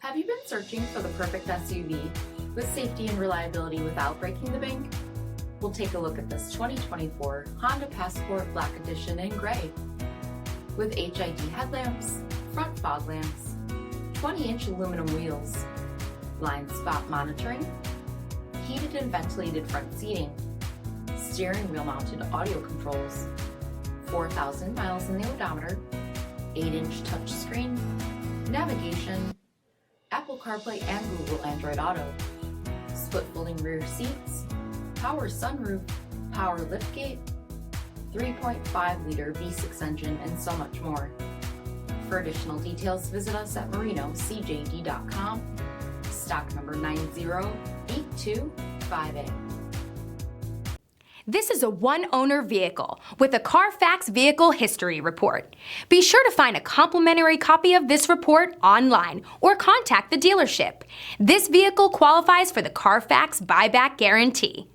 Have you been searching for the perfect SUV with safety and reliability without breaking the bank? We'll take a look at this 2024 Honda Passport Black Edition in gray. With HID headlamps, front fog lamps, 20-inch aluminum wheels, blind spot monitoring, heated and ventilated front seating, steering wheel mounted audio controls, 4,000 miles in the odometer, 8-inch touchscreen, navigation, Apple CarPlay and Google Android Auto, split folding rear seats, power sunroof, power liftgate, 3.5-liter V6 engine, and so much more. For additional details, visit us at marinocjd.com, stock number 908258. This is a one-owner vehicle with a CARFAX Vehicle History Report. Be sure to find a complimentary copy of this report online or contact the dealership. This vehicle qualifies for the CARFAX Buyback Guarantee.